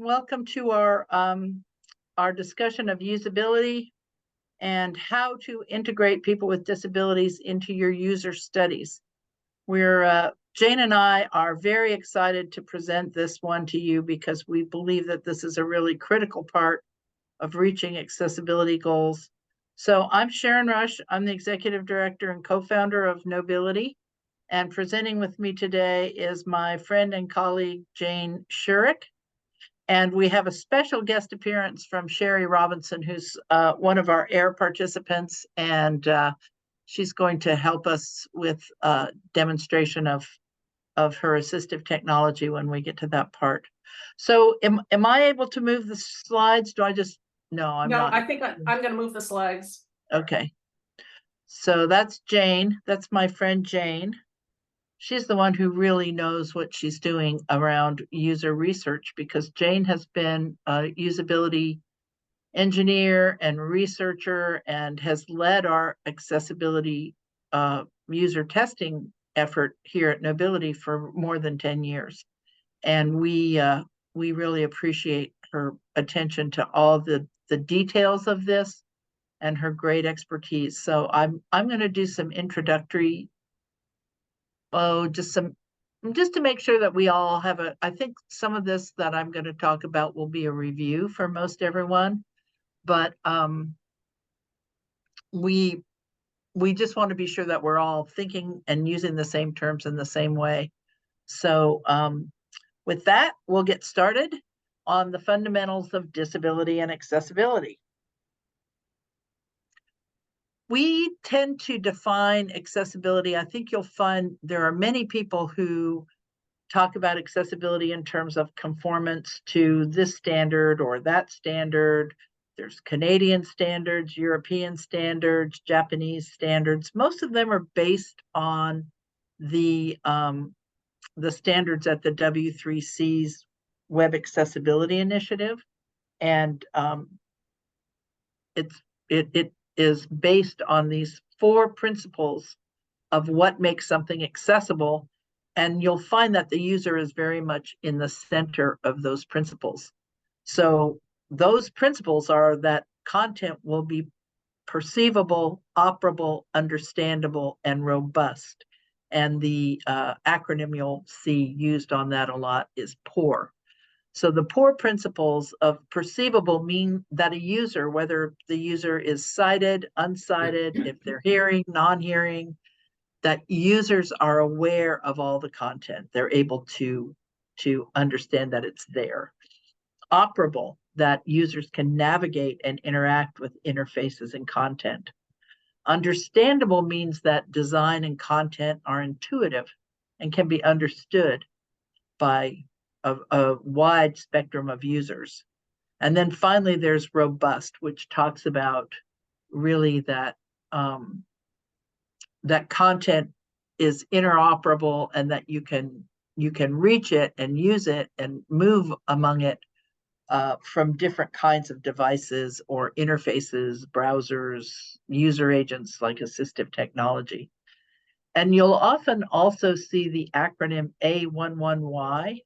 Welcome to our discussion of usability and how to integrate people with disabilities into your user studies. Jane and I are very excited to present this one to you because we believe that this is a really critical part of reaching accessibility goals. So I'm Sharron Rush. I'm the Executive Director and co-founder of Knowbility. And presenting with me today is my friend and colleague, Jane Schurick. And we have a special guest appearance from Sherry Robinson, who's one of our AIR participants, and she's going to help us with a demonstration of her assistive technology when we get to that part. So am I able to move the slides? Do I just, no, I'm not. I think I'm going to move the slides. Okay. So that's Jane. That's my friend Jane. She's the one who really knows what she's doing around user research, because Jane has been a usability engineer and researcher and has led our accessibility user testing effort here at Knowbility for more than 10 years. And we really appreciate her attention to all the details of this and her great expertise. So I'm going to do some introductory just to make sure that we all have I think some of this that I'm going to talk about will be a review for most everyone, but we just want to be sure that we're all thinking and using the same terms in the same way. So with that, we'll get started on the fundamentals of disability and accessibility. We tend to define accessibility. I think you'll find there are many people who talk about accessibility in terms of conformance to this standard or that standard. There's Canadian standards, European standards, Japanese standards. Most of them are based on the standards at the W3C's Web Accessibility Initiative, and it is based on these 4 principles of what makes something accessible, and you'll find that the user is very much in the center of those principles. So those principles are that content will be perceivable, operable, understandable, and robust. And the acronym you'll see used on that a lot is POUR. So the POUR principles of perceivable mean that a user, whether the user is sighted, unsighted, if they're hearing, non-hearing, that users are aware of all the content. They're able to understand that it's there. Operable, that users can navigate and interact with interfaces and content. Understandable means that design and content are intuitive and can be understood by a wide spectrum of users. And then finally, there's robust, which talks about really that that content is interoperable and that you can reach it and use it and move among it from different kinds of devices or interfaces, browsers, user agents like assistive technology. And you'll often also see the acronym A11Y.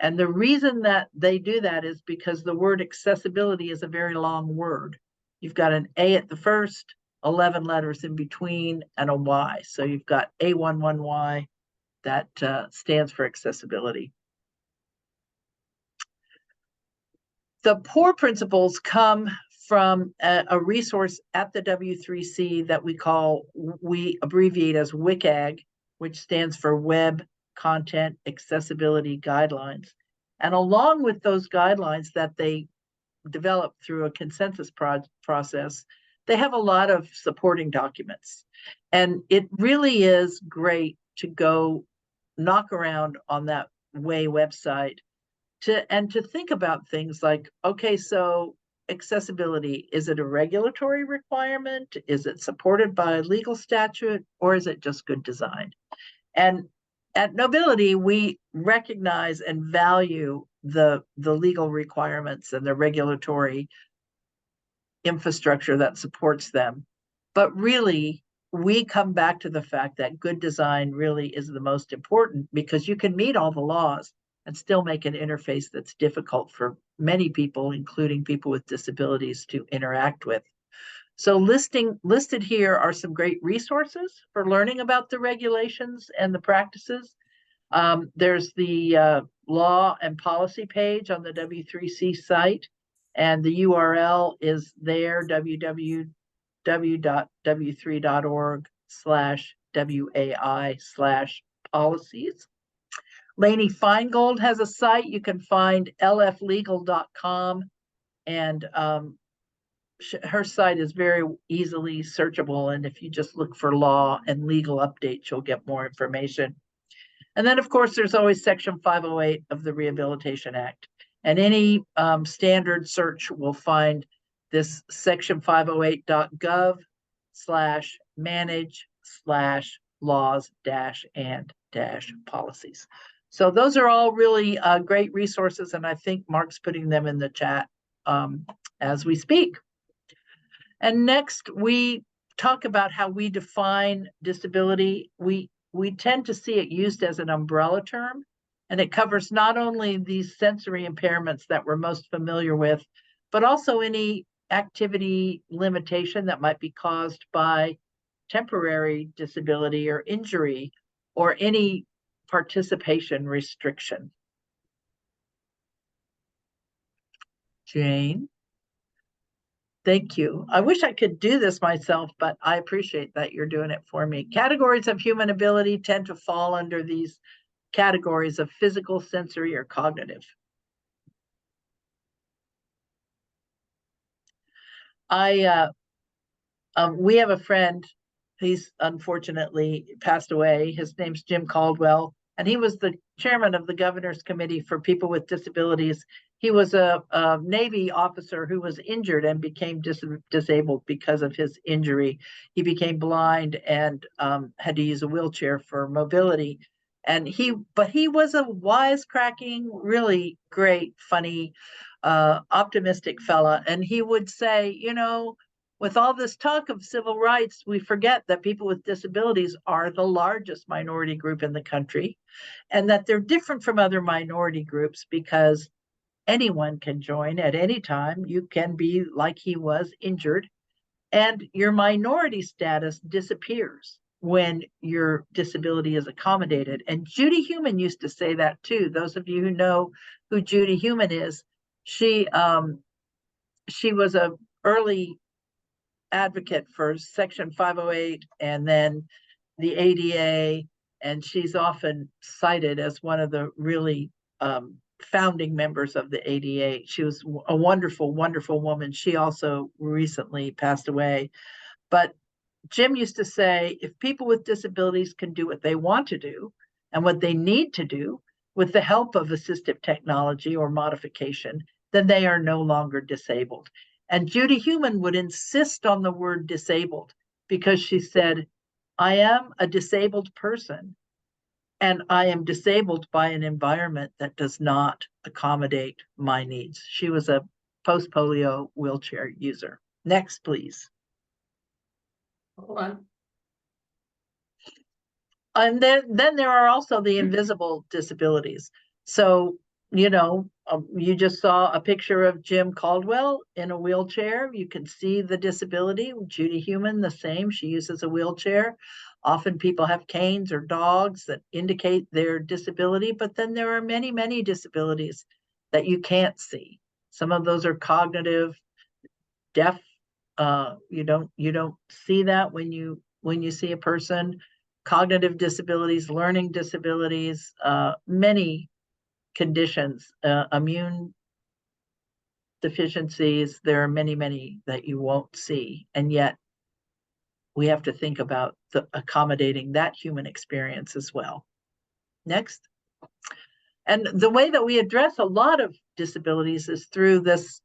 And the reason that they do that is because the word accessibility is a very long word. You've got an A at the first, 11 letters in between, and a Y. So you've got A11Y that stands for accessibility. The POUR principles come from a resource at the W3C that we abbreviate as WCAG, which stands for Web Content Accessibility Guidelines. And along with those guidelines that they develop through a consensus process, they have a lot of supporting documents. And it really is great to go knock around on that WAY website to think about things like, okay, so accessibility, is it a regulatory requirement? Is it supported by legal statute, or is it just good design? And at Knowbility, we recognize and value the legal requirements and the regulatory infrastructure that supports them. But really, we come back to the fact that good design really is the most important, because you can meet all the laws, and still make an interface that's difficult for many people, including people with disabilities, to interact with. So listed here are some great resources for learning about the regulations and the practices. There's the law and policy page on the W3C site, and the URL is there, www.w3.org/WAI/policies. Lainey Feingold has a site. You can find lflegal.com, and her site is very easily searchable. And if you just look for law and legal updates, you'll get more information. And then, of course, there's always Section 508 of the Rehabilitation Act. And any standard search will find this section 508.gov/manage/laws-and-policies. So those are all really great resources, and I think Mark's putting them in the chat as we speak. And next, we talk about how we define disability. We tend to see it used as an umbrella term, and it covers not only these sensory impairments that we're most familiar with, but also any activity limitation that might be caused by temporary disability or injury, or any participation restriction. Jane? Thank you. I wish I could do this myself, but I appreciate that you're doing it for me. Categories of human ability tend to fall under these categories of physical, sensory, or cognitive. We have a friend, he's unfortunately passed away. His name's Jim Caldwell, and he was the chairman of the Governor's Committee for People with Disabilities. He was a Navy officer who was injured and became disabled because of his injury. He became blind and had to use a wheelchair for mobility. But he was a wisecracking, really great, funny, optimistic fella. And he would say, you know, with all this talk of civil rights, we forget that people with disabilities are the largest minority group in the country, and that they're different from other minority groups because anyone can join at any time. You can be, like he was, injured, and your minority status disappears when your disability is accommodated. And Judy Heumann used to say that too. Those of you who know who Judy Heumann is, she was an early advocate for Section 508 and then the ADA, and she's often cited as one of the really founding members of the ADA. She was a wonderful, wonderful woman. She also recently passed away. But Jim used to say, if people with disabilities can do what they want to do and what they need to do with the help of assistive technology or modification, then they are no longer disabled. And Judy Heumann would insist on the word disabled because she said, I am a disabled person, and I am disabled by an environment that does not accommodate my needs. She was a post-polio wheelchair user. Next, please. Hold on. And then there are also the invisible disabilities. So, you know, you just saw a picture of Jim Caldwell in a wheelchair. You can see the disability. Judy Heumann, the same. She uses a wheelchair. Often people have canes or dogs that indicate their disability, but then there are many, many disabilities that you can't see. Some of those are cognitive, deaf. You don't see that when you see a person. Cognitive disabilities, learning disabilities, many conditions, immune deficiencies. There are many, many that you won't see. And yet we have to think about accommodating that human experience as well. Next. And the way that we address a lot of disabilities is through this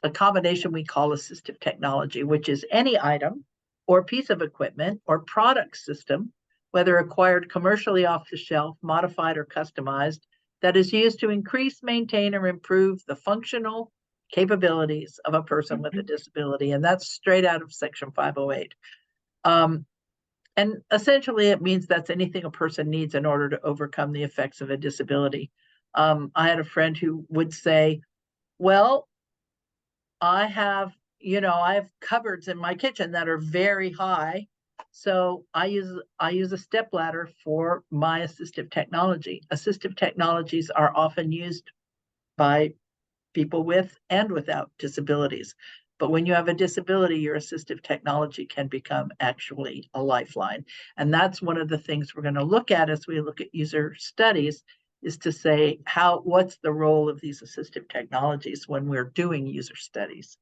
accommodation we call assistive technology, which is any item or piece of equipment or product system, whether acquired commercially off the shelf, modified or customized, that is used to increase, maintain, or improve the functional capabilities of a person with a disability. And that's straight out of Section 508. And essentially it means that's anything a person needs in order to overcome the effects of a disability. I had a friend who would say, well, I have, I have cupboards in my kitchen that are very high. So I use a step ladder for my assistive technology. Assistive technologies are often used by people with and without disabilities. But when you have a disability, your assistive technology can become actually a lifeline. And that's one of the things we're going to look at as we look at user studies, is to say what's the role of these assistive technologies when we're doing user studies.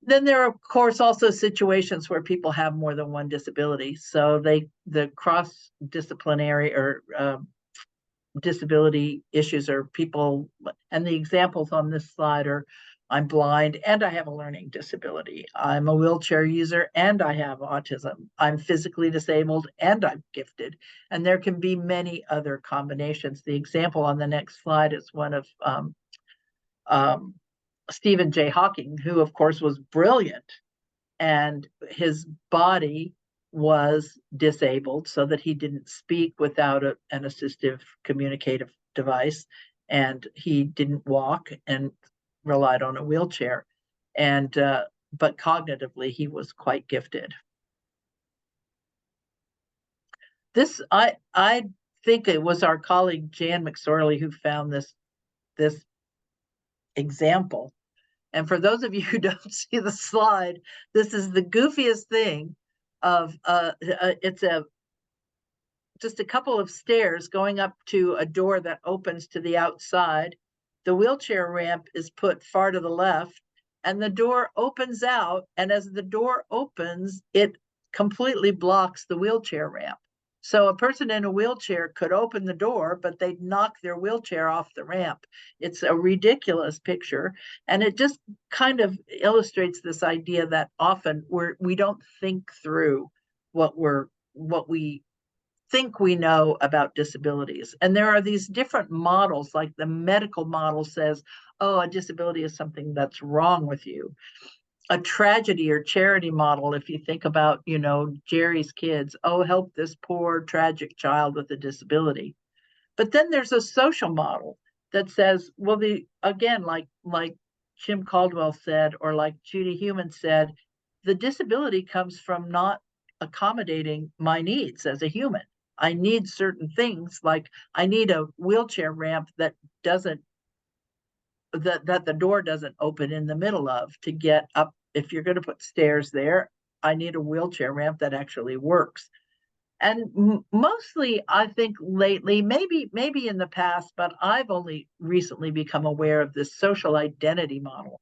Then there are, of course, also situations where people have more than one disability. So the cross-disciplinary or disability issues are people, and the examples on this slide are, I'm blind and I have a learning disability. I'm a wheelchair user and I have autism. I'm physically disabled and I'm gifted. And there can be many other combinations. The example on the next slide is one of Stephen J. Hawking, who of course was brilliant, and his body was disabled so that he didn't speak without an assistive communicative device, and he didn't walk and relied on a wheelchair, and but cognitively he was quite gifted. This I think it was our colleague Jan McSorley who found this example. And for those of you who don't see the slide, this is the goofiest thing of it's just a couple of stairs going up to a door that opens to the outside. The wheelchair ramp is put far to the left, and the door opens out. And as the door opens, it completely blocks the wheelchair ramp. So a person in a wheelchair could open the door, but they'd knock their wheelchair off the ramp. It's a ridiculous picture. And it just kind of illustrates this idea that often we don't think through what we think we know about disabilities. And there are these different models, like the medical model says, oh, a disability is something that's wrong with you. A tragedy or charity model, if you think about, Jerry's kids, oh, help this poor tragic child with a disability. But then there's a social model that says, well, again, like Jim Caldwell said, or like Judy Heumann said, the disability comes from not accommodating my needs as a human. I need certain things, like I need a wheelchair ramp that the door doesn't open in the middle of to get up. If you're going to put stairs there, I need a wheelchair ramp that actually works. And mostly, I think lately, maybe in the past, but I've only recently become aware of this social identity model,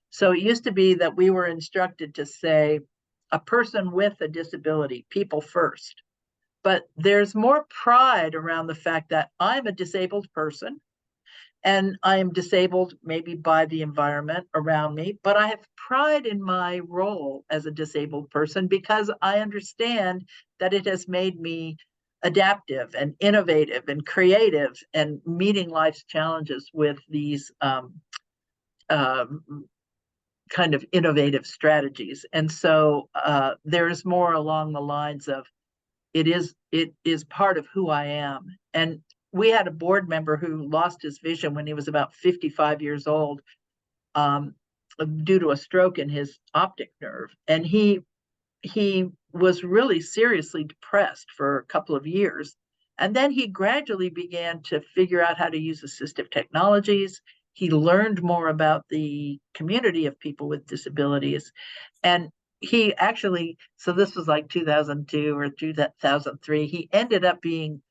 so it used to be that we were instructed to say a person with a disability, people first. But there's more pride around the fact that I'm a disabled person, and I am disabled maybe by the environment around me, but I have pride in my role as a disabled person because I understand that it has made me adaptive and innovative and creative and meeting life's challenges with these kind of innovative strategies. And so there's more along the lines of it is part of who I am. And we had a board member who lost his vision when he was about 55 years old due to a stroke in his optic nerve. And he was really seriously depressed for a couple of years. And then he gradually began to figure out how to use assistive technologies. He learned more about the community of people with disabilities. And he actually, so this was like 2002 or 2003, he ended up being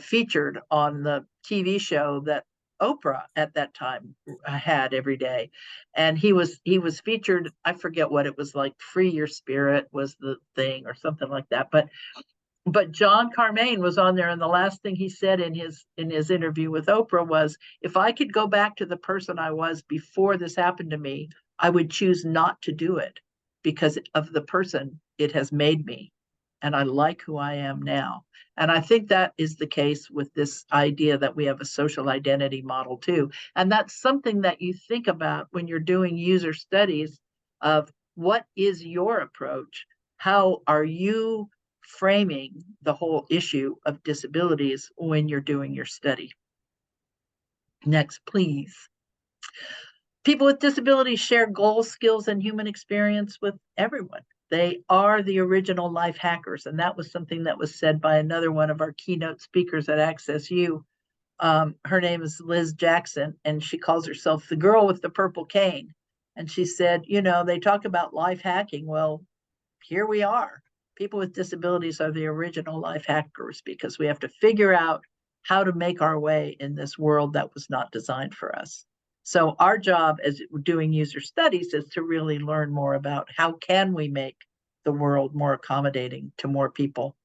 featured on the TV show that Oprah at that time had every day. And he was featured, I forget what it was, like Free Your Spirit was the thing or something like that. But John Carmaine was on there, and the last thing he said in his interview with Oprah was, if I could go back to the person I was before this happened to me, I would choose not to do it because of the person it has made me. And I like who I am now. And I think that is the case with this idea that we have a social identity model too. And that's something that you think about when you're doing user studies of what is your approach How are you framing the whole issue of disabilities when you're doing your study? Next, please. People with disabilities share goals, skills, and human experience with everyone. They are the original life hackers. And that was something that was said by another one of our keynote speakers at Access U. Her name is Liz Jackson, and she calls herself the girl with the purple cane. And she said, you know, they talk about life hacking. Well, here we are. People with disabilities are the original life hackers because we have to figure out how to make our way in this world that was not designed for us. So our job as doing user studies is to really learn more about how can we make the world more accommodating to more people.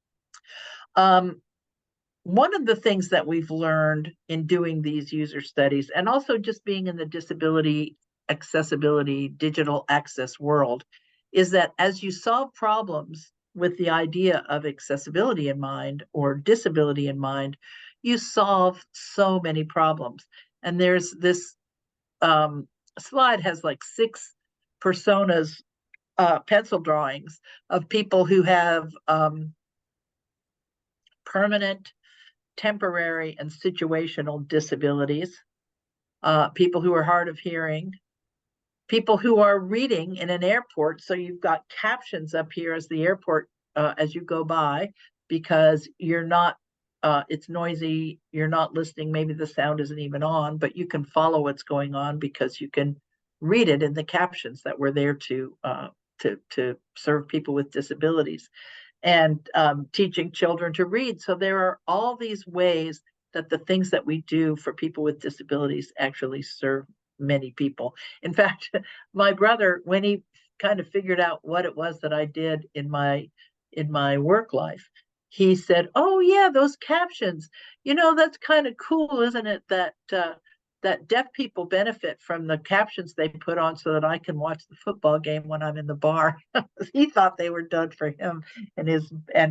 One of the things that we've learned in doing these user studies, and also just being in the disability, accessibility, digital access world, is that as you solve problems with the idea of accessibility in mind or disability in mind, you solve so many problems. And there's this slide has like 6 personas, pencil drawings of people who have permanent, temporary, and situational disabilities, people who are hard of hearing, people who are reading in an airport. So you've got captions up here as the airport, as you go by, because you're not, it's noisy, you're not listening, maybe the sound isn't even on, but you can follow what's going on because you can read it in the captions that were there to serve people with disabilities, and teaching children to read. So there are all these ways that the things that we do for people with disabilities actually serve many people. In fact, my brother, when he kind of figured out what it was that I did in my work life, he said, "Oh yeah, those captions. You know, that's kind of cool, isn't it? That deaf people benefit from the captions they put on so that I can watch the football game when I'm in the bar." He thought they were done for him and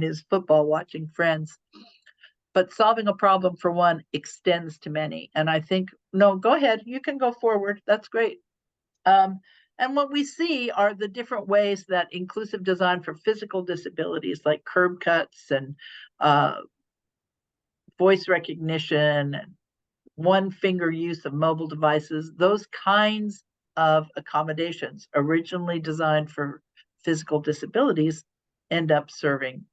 his football watching friends. But solving a problem for one extends to many. And I think, no, go ahead, you can go forward. That's great. And what we see are the different ways that inclusive design for physical disabilities, like curb cuts and voice recognition and one finger use of mobile devices, those kinds of accommodations originally designed for physical disabilities end up serving,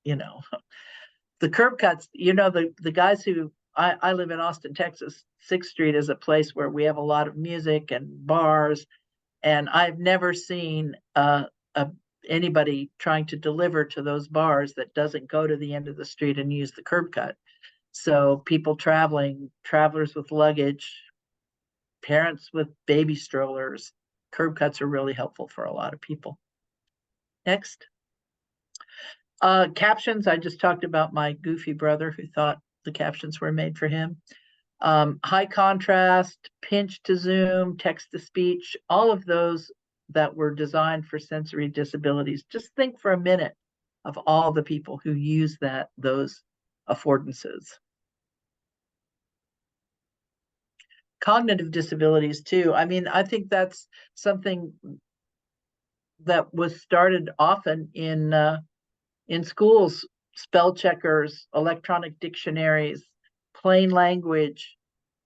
you know, the curb cuts. You know, the guys who, I live in Austin, Texas. 6th Street is a place where we have a lot of music and bars, and I've never seen anybody trying to deliver to those bars that doesn't go to the end of the street and use the curb cut. So people traveling, travelers with luggage, parents with baby strollers, curb cuts are really helpful for a lot of people. Next. Captions, I just talked about my goofy brother who thought the captions were made for him. High contrast, pinch to zoom, text to speech, all of those that were designed for sensory disabilities. Just think for a minute of all the people who use those affordances. Cognitive disabilities too. I mean, I think that's something that was started often in schools: spell checkers, electronic dictionaries, plain language,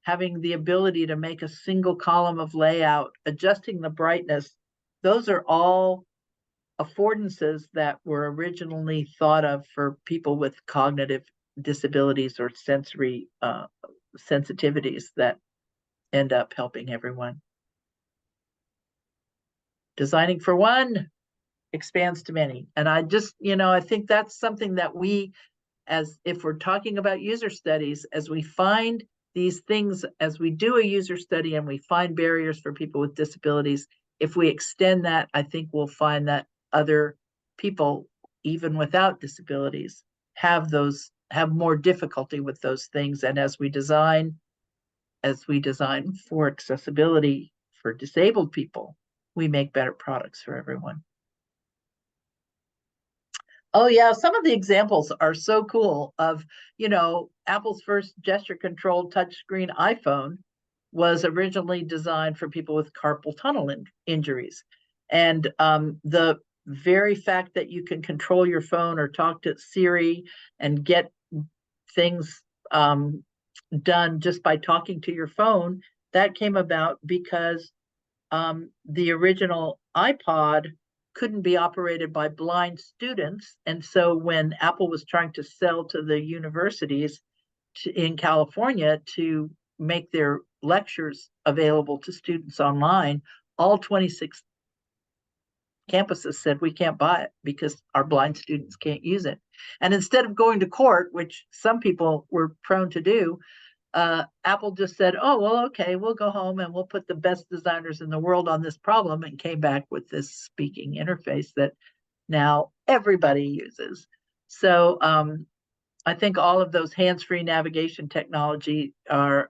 having the ability to make a single column of layout, adjusting the brightness. Those are all affordances that were originally thought of for people with cognitive disabilities or sensory sensitivities that end up helping everyone. Designing for one expands to many. And I just, I think that's something that we, as if we're talking about user studies, as we find these things, as we do a user study and we find barriers for people with disabilities, if we extend that, I think we'll find that other people, even without disabilities, have more difficulty with those things. And as we design for accessibility for disabled people, we make better products for everyone. Oh yeah, some of the examples are so cool of, Apple's first gesture-controlled touchscreen iPhone was originally designed for people with carpal tunnel injuries. And the very fact that you can control your phone or talk to Siri and get things done just by talking to your phone, that came about because the original iPod couldn't be operated by blind students. And so when Apple was trying to sell to the universities in California to make their lectures available to students online, all 26 campuses said we can't buy it because our blind students can't use it. And instead of going to court, which some people were prone to do, Apple just said, oh, well, okay, we'll go home and we'll put the best designers in the world on this problem, and came back with this speaking interface that now everybody uses. So I think all of those hands-free navigation technology are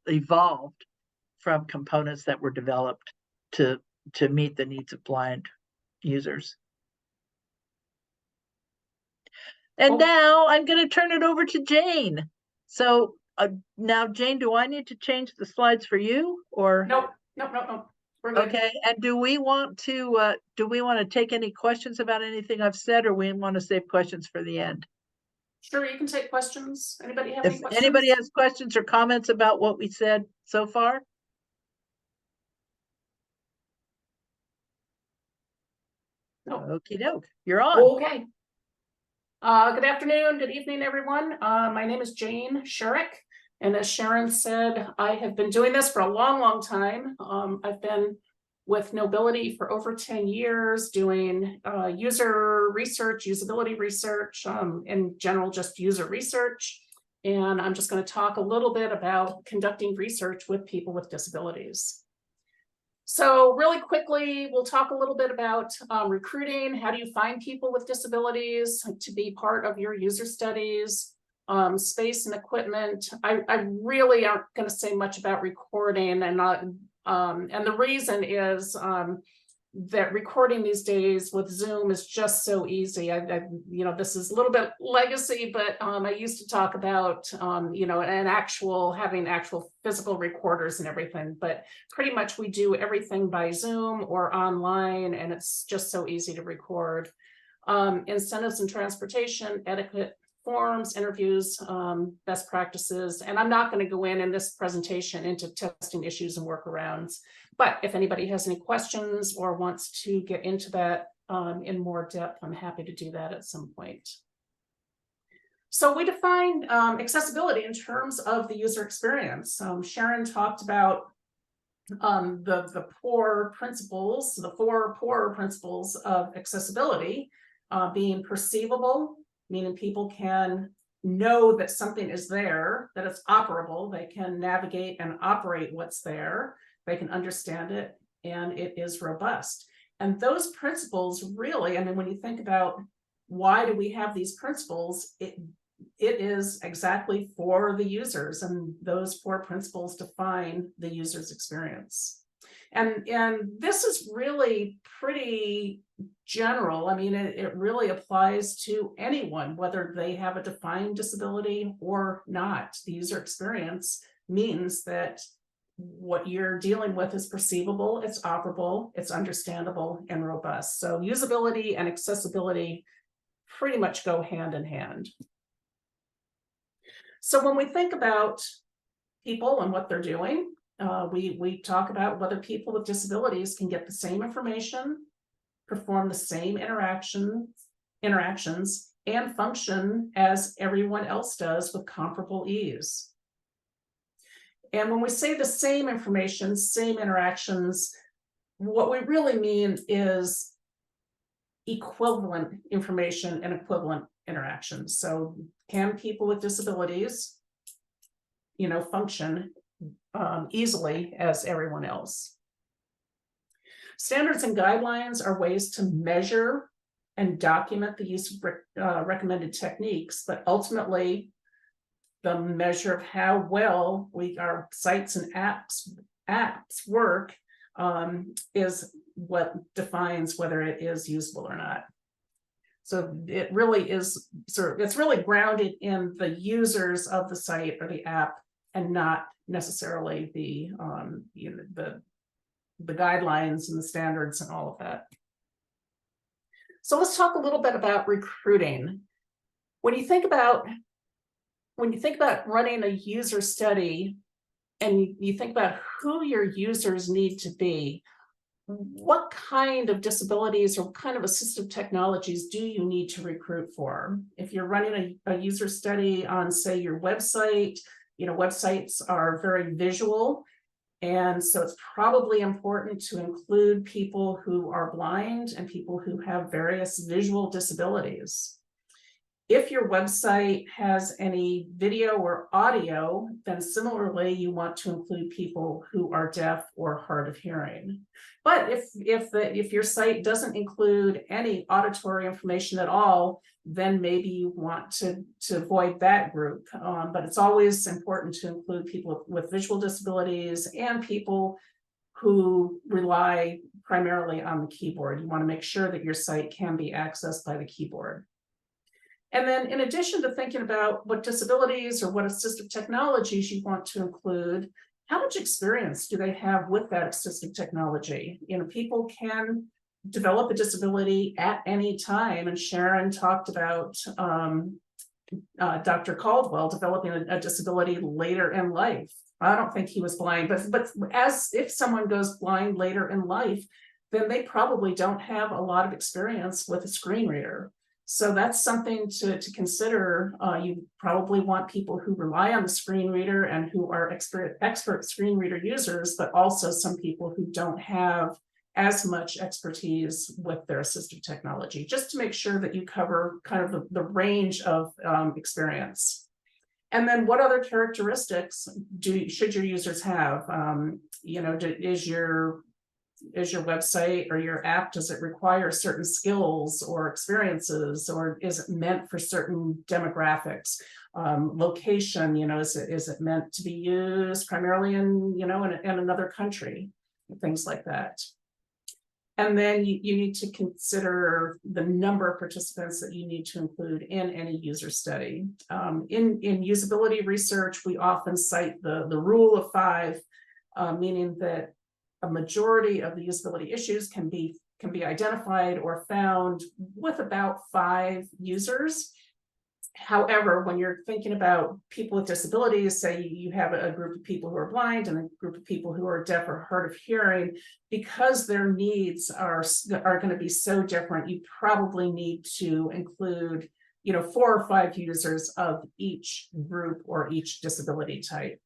evolved from components that were developed to meet the needs of blind users. And now I'm going to turn it over to Jane. So now, Jane, do I need to change the slides for you, or? Nope. We're good. Okay. And do we want to take any questions about anything I've said, or we want to save questions for the end? Sure, you can take questions. Anybody have If any questions? anybody has questions or comments about what we said so far? No. Okie doke. You're on. Okay. Good afternoon, good evening, everyone. My name is Jane Schurick, and as Sharron said, I have been doing this for a long time. I've been with Knowbility for over 10 years, doing user research, usability research, in general, just user research. And I'm just going to talk a little bit about conducting research with people with disabilities. So really quickly, we'll talk a little bit about recruiting. How do you find people with disabilities to be part of your user studies? Space and equipment. I really aren't going to say much about recording, and the reason is that recording these days with Zoom is just so easy. This is a little bit legacy, but I used to talk about having actual physical recorders and everything, but pretty much we do everything by Zoom or online, and it's just so easy to record. Incentives and transportation, etiquette, forms, interviews, best practices. And I'm not going to go in this presentation into testing issues and workarounds, but if anybody has any questions or wants to get into that in more depth, I'm happy to do that at some point. So we define accessibility in terms of the user experience. Sharron talked about the four principles of accessibility, being perceivable, meaning people can know that something is there, that it's operable, they can navigate and operate what's there, they can understand it, and it is robust. And those principles really, when you think about why do we have these principles, it is exactly for the users, and those four principles define the user's experience. And this is really pretty general. It really applies to anyone, whether they have a defined disability or not. The user experience means that what you're dealing with is perceivable, it's operable, it's understandable, and robust. So usability and accessibility pretty much go hand in hand. So when we think about people and what they're doing, we talk about whether people with disabilities can get the same information, perform the same interactions, and function as everyone else does with comparable ease. And when we say the same information, same interactions, what we really mean is equivalent information and equivalent interactions. So can people with disabilities, function easily as everyone else? Standards and guidelines are ways to measure and document the use of recommended techniques, but ultimately the measure of how well our sites and apps work is what defines whether it is usable or not. So it really is it's really grounded in the users of the site or the app, and not necessarily the guidelines and the standards and all of that. So let's talk a little bit about recruiting. When you think about running a user study and you think about who your users need to be, what kind of disabilities or what kind of assistive technologies do you need to recruit for? If you're running a user study on, say, your website, websites are very visual. And so it's probably important to include people who are blind and people who have various visual disabilities. If your website has any video or audio, then similarly, you want to include people who are deaf or hard of hearing. But if your site doesn't include any auditory information at all, then maybe you want to avoid that group. But it's always important to include people with visual disabilities and people who rely primarily on the keyboard. You want to make sure that your site can be accessed by the keyboard. And then in addition to thinking about what disabilities or what assistive technologies you want to include, how much experience do they have with that assistive technology? People can develop a disability at any time. And Sharron talked about Dr. Caldwell developing a disability later in life. I don't think he was blind, but as if someone goes blind later in life, then they probably don't have a lot of experience with a screen reader. So that's something to consider. You probably want people who rely on the screen reader and who are expert screen reader users, but also some people who don't have as much expertise with their assistive technology, just to make sure that you cover kind of the range of experience. And then what other characteristics should your users have? Is your website or your app, does it require certain skills or experiences, or is it meant for certain demographics? Location, is it meant to be used primarily in another country? Things like that. And then you need to consider the number of participants that you need to include in any user study. In usability research, we often cite the rule of 5, meaning that a majority of the usability issues can be identified or found with about 5 users. However, when you're thinking about people with disabilities, say you have a group of people who are blind and a group of people who are deaf or hard of hearing, because their needs are going to be so different, you probably need to include 4 or 5 users of each group or each disability type.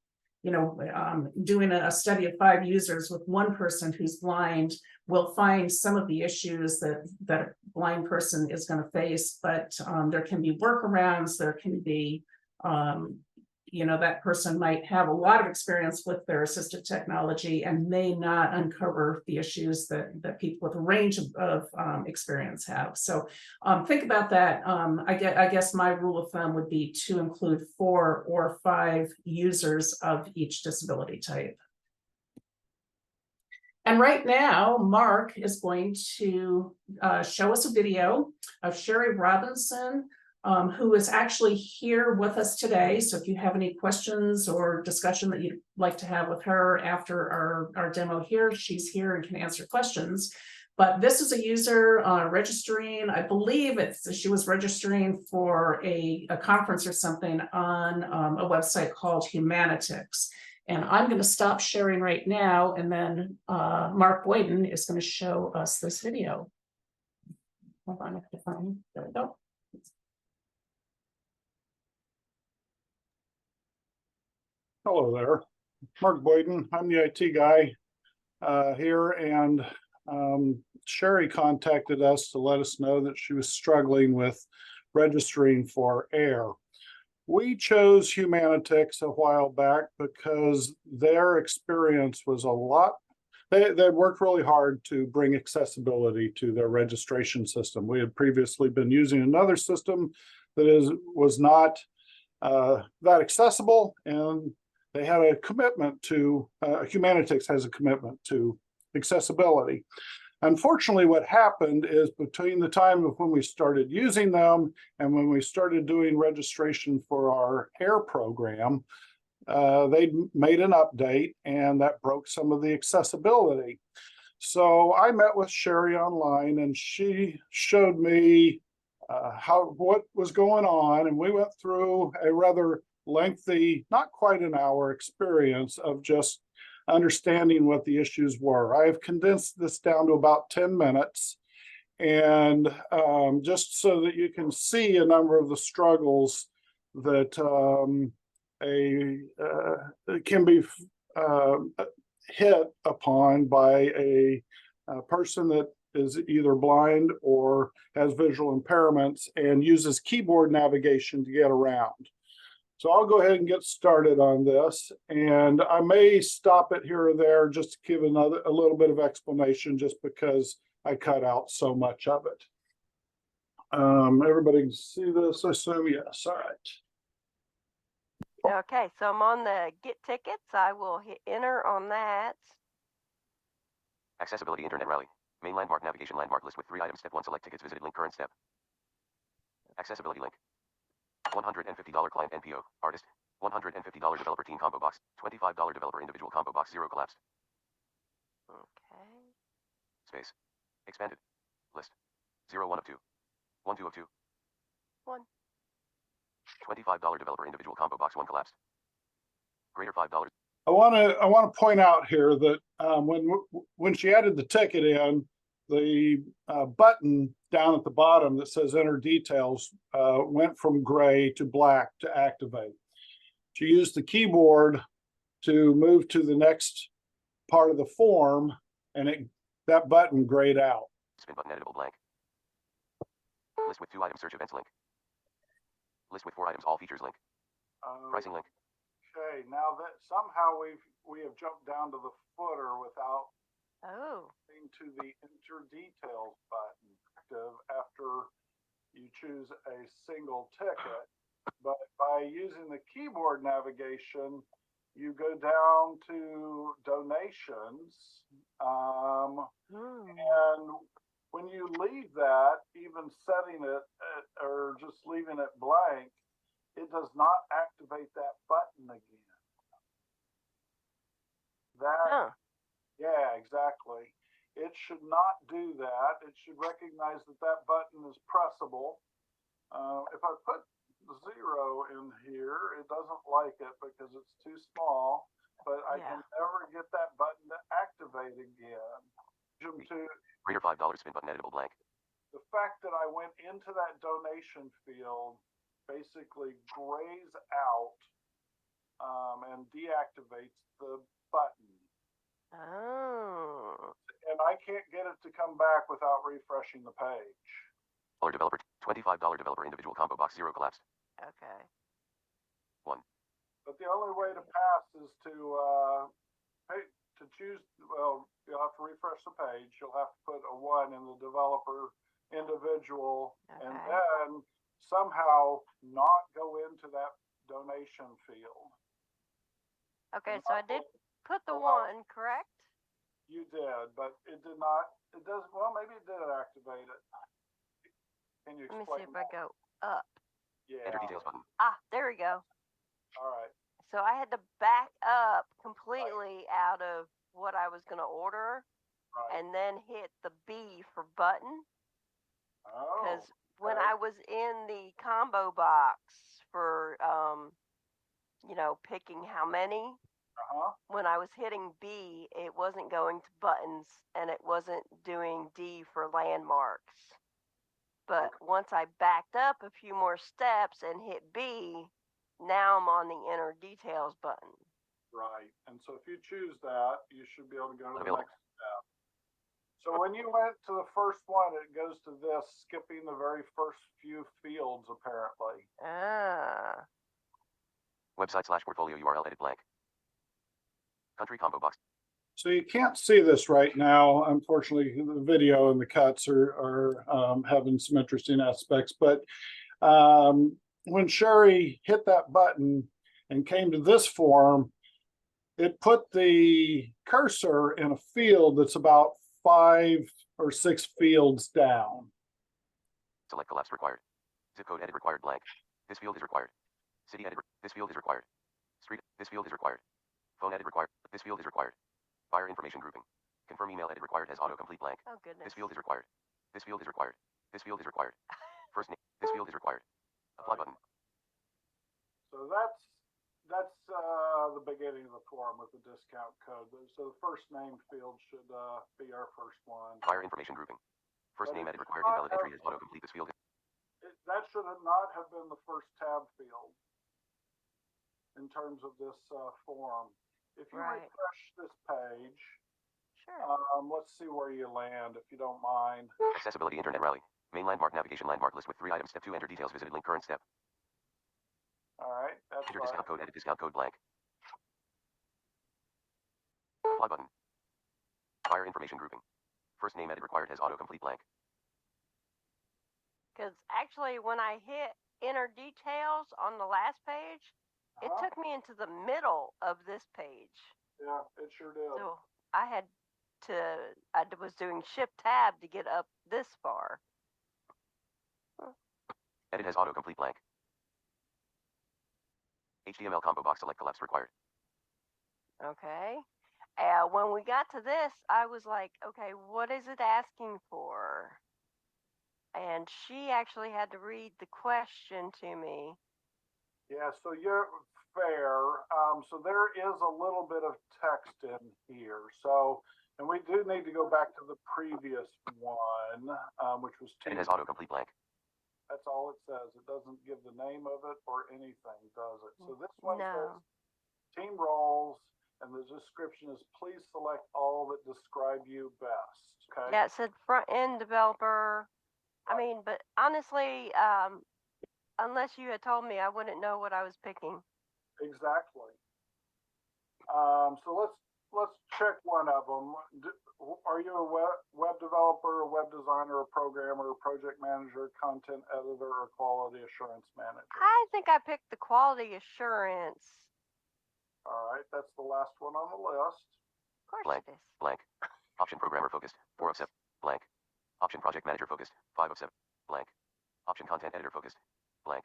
Doing a study of 5 users with one person who's blind will find some of the issues that a blind person is going to face, but there can be workarounds. There can be, that person might have a lot of experience with their assistive technology and may not uncover the issues that people with a range of experience have. So think about that. I guess my rule of thumb would be to include 4 or 5 users of each disability type. And right now, Mark is going to show us a video of Sherry Robinson, who is actually here with us today. So if you have any questions or discussion that you'd like to have with her after our demo here, she's here and can answer questions. But this is a user registering, I believe she was registering for a conference or something on a website called Humanitics. And I'm going to stop sharing right now, and then Mark Boyden is going to show us this video. Hold on, I have to find, there we go. Hello there, Mark Boyden. I'm the IT guy here, and Sherry contacted us to let us know that she was struggling with registering for AIR. We chose Humanitics a while back because their experience was a lot. They worked really hard to bring accessibility to their registration system. We had previously been using another system that was not that accessible, and they had a commitment to, Humanitics has a commitment to accessibility. Unfortunately, what happened is between the time of when we started using them and when we started doing registration for our AIR program, they made an update and that broke some of the accessibility. So I met with Sherry online and she showed me what was going on, and we went through a rather lengthy, not quite an hour experience of just understanding what the issues were. I have condensed this down to about 10 minutes, and just so that you can see a number of the struggles that can be hit upon by a person that is either blind or has visual impairments and uses keyboard navigation to get around. So I'll go ahead and get started on this, and I may stop it here or there just to give a little bit of explanation, just because I cut out so much of it. Everybody can see this, I assume? Yes. All right. Okay, so I'm on the get tickets. I will hit enter on that. Accessibility Internet Rally. Main landmark navigation landmark list with 3 items. Step 1, select tickets visited link current step. Accessibility link. $150 client NPO. Artist. $150 developer team combo box. $25 developer individual combo box 0 collapsed. Okay. Space. Expanded. List. 0 1 of 2. 1 2 of 2. 1. $25 developer individual combo box 1 collapsed. Greater $5. I want to point out here that when she added the ticket in, the button down at the bottom that says enter details went from gray to black to activate. She used the keyboard to move to the next part of the form, and that button grayed out. Spin button editable blank. List with 2 items search events link. List with 4 items all features link. Pricing link. Okay, now that somehow we have jumped down to the footer without getting to the enter details button after you choose a single ticket. But by using the keyboard navigation, you go down to donations, and when you leave that, even setting it or just leaving it blank, it does not activate that button again. Yeah, exactly. It should not do that. It should recognize that that button is pressable. If I put 0 in here, it doesn't like it because it's too small, but I can never get that button to activate again. Greater $5 spin button editable blank. The fact that I went into that donation field basically grays out and deactivates the button. And I can't get it to come back without refreshing the page. Developer, $25 developer individual combo box 0 collapsed. Okay. 1. But the only way to pass is to choose, well, you'll have to refresh the page. You'll have to put a 1 in the developer individual, and then somehow not go into that donation field. Okay, so I did put the 1, correct? You did, but it did not. It does. Well, maybe it did activate it. Can you explain? Let me see if I go up. Yeah. Enter details button. There we go. All right. So I had to back up completely out of what I was going to order, and then hit the B for button. Because when I was in the combo box for, picking how many, when I was hitting B, it wasn't going to buttons, and it wasn't doing D for landmarks. But once I backed up a few more steps and hit B, now I'm on the enter details button. Right. And so if you choose that, you should be able to go to the next step. So when you went to the first one, it goes to this, skipping the very first few fields, apparently. Website / portfolio URL edit blank. Country combo box. So you can't see this right now. Unfortunately, the video and the cuts are having some interesting aspects. But when Sherry hit that button and came to this form, it put the cursor in a field that's about 5 or 6 fields down. Select collapse required. Zip code edit required blank. This field is required. City edit. This field is required. Street. This field is required. Phone edit required. This field is required. Buyer information grouping. Confirm email edit required has autocomplete blank. Oh, goodness. This field is required. This field is required. This field is required. First name. This field is required. Apply button. So that's the beginning of the form with the discount code. So the first name field should be our first one. Fire information grouping. First But name it edit required should invalid not entry has autocomplete. This field. That should not have been the first tab field in terms of this form. If you Right. refresh this page, Sure. let's see where you land, if you don't mind. Accessibility Internet Rally. Main landmark navigation landmark list with 3 items. Step 2. Enter details visited link current step. All right, that's Enter right. discount code edit discount code blank. Apply button. Fire information grouping. First name edit required has autocomplete blank. Because actually, when I hit enter details on the last page, it Uh-huh. took me into the middle of this page. Yeah, it sure did. So I was doing shift tab to get up this far. Edit has autocomplete blank. HTML combo box select collapse required. Okay. When we got to this, I was like, okay, what is it asking for? And she actually had to read the question to me. Yeah, so you're fair. So there is a little bit of text in here. So, and we do need to go back to the previous one, which was Edit has team. autocomplete blank. That's all it says. It doesn't give the name of it or anything, does it? So this one No. says team roles, and the description is please select all that describe you best. Okay. Yeah, it said front end developer. I mean, but honestly, unless you had told me, I wouldn't know what I was picking. Exactly. So let's check one of them. Are you a web developer, a web designer, a programmer, a project manager, content editor, or quality assurance manager? I think I picked the quality assurance. All right, that's the last one on the list. Of course Blank. it is. Blank. Option programmer focused. 4 of 7. Blank. Option project manager focused. 5 of 7. Blank. Option content editor focused. Blank.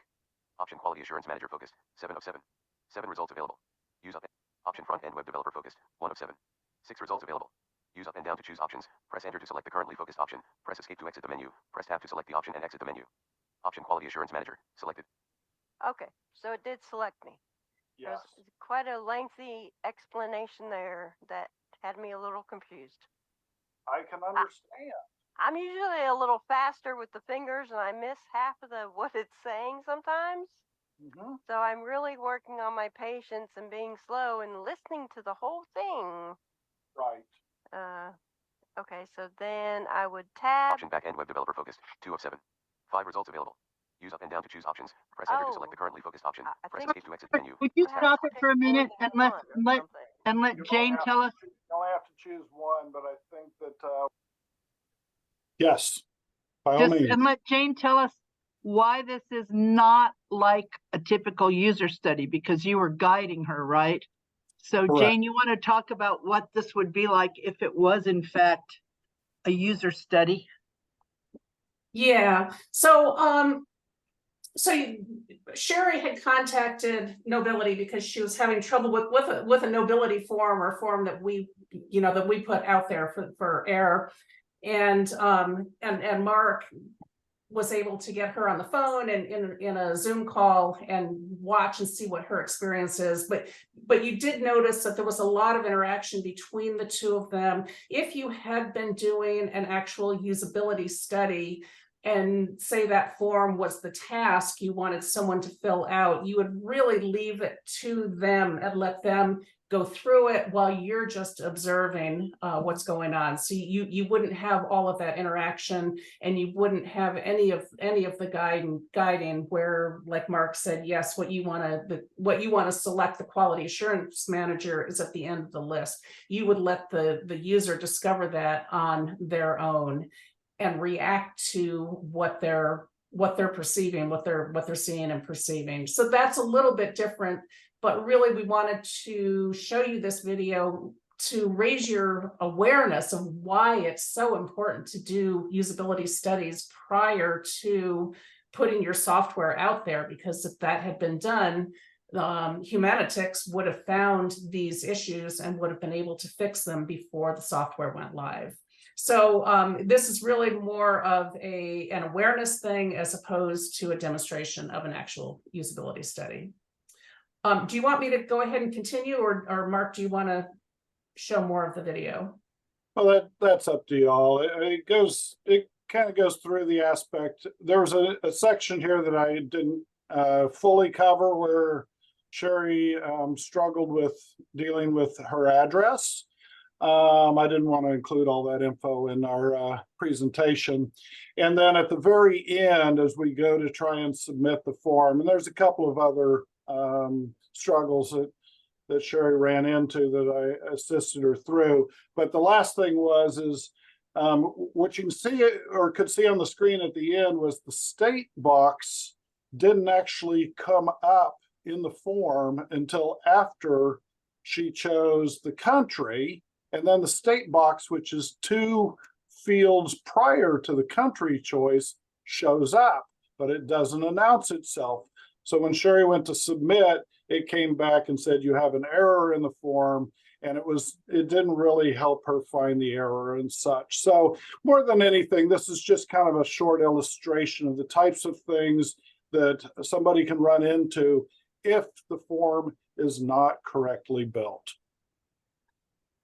Option quality assurance manager focused. 7 of 7. 7 results available. Use up. Option front end web developer focused. 1 of 7. 6 results available. Use up and down to choose options. Press enter to select the currently focused option. Press escape to exit the menu. Press tab to select the option and exit the menu. Option quality assurance manager. Selected. Okay, so it did select me. Yes. There's quite a lengthy explanation there that had me a little confused. I can understand. I'm usually a little faster with the fingers and I miss half of what it's saying sometimes. Mm-hmm. So I'm really working on my patience and being slow and listening to the whole thing. Right. Okay, so then I would tab. Option back end web developer focused. 2 of 7. 5 results available. Use up and down to choose options. Press enter to select the currently focused option. I Press think escape to exit the menu. Would you I have stop to it pick for a more minute than and let one or something. You Jane don't tell us? You only have to choose one, but I think that. Yes. By all means. And let Jane tell us why this is not like a typical user study, because you were guiding her, right? So Correct. Jane, you want to talk about what this would be like if it was in fact a user study? Yeah, so Sherry had contacted Knowbility because she was having trouble with a Knowbility form or form that we put out there for error, and Mark was able to get her on the phone and in a Zoom call and watch and see what her experience is. But you did notice that there was a lot of interaction between the two of them. If you had been doing an actual usability study and say that form was the task you wanted someone to fill out, you would really leave it to them and let them go through it while you're just observing what's going on. So you wouldn't have all of that interaction, and you wouldn't have any of the guiding where, like Mark said, yes, what you want to select, the quality assurance manager, is at the end of the list. You would let the user discover that on their own and react to what they're perceiving, what they're seeing and perceiving. So that's a little bit different, but really we wanted to show you this video to raise your awareness of why it's so important to do usability studies prior to putting your software out there, because if that had been done, Humanitics would have found these issues and would have been able to fix them before the software went live. So this is really more of an awareness thing as opposed to a demonstration of an actual usability study. Do you want me to go ahead and continue, or Mark, do you want to show more of the video? Well, that's up to y'all. It kind of goes through the aspect. There was a section here that I didn't fully cover where Sherry struggled with dealing with her address. I didn't want to include all that info in our presentation. And then at the very end, as we go to try and submit the form, and there's a couple of other struggles that Sherry ran into that I assisted her through. But the last thing is what you can see or could see on the screen at the end was the state box didn't actually come up in the form until after she chose the country. And then the state box, which is 2 fields prior to the country choice, shows up, but it doesn't announce itself. So when Sherry went to submit, it came back and said, you have an error in the form. And it didn't really help her find the error and such. So more than anything, this is just kind of a short illustration of the types of things that somebody can run into if the form is not correctly built.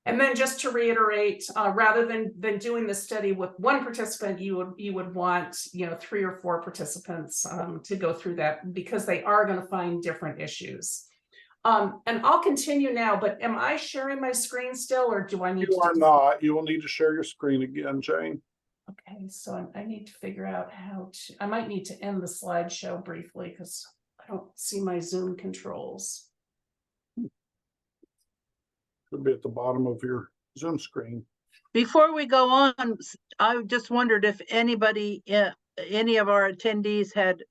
And then just to reiterate, rather than doing the study with one participant, you would want 3 or 4 participants to go through that, because they are going to find different issues. And I'll continue now, but am I sharing my screen still, or do I need to? You are not. You will need to share your screen again, Jane. Okay, so I need to figure out how to. I might need to end the slideshow briefly because I don't see my Zoom controls. Could be at the bottom of your Zoom screen. Before we go on, I just wondered if anybody, any of our attendees had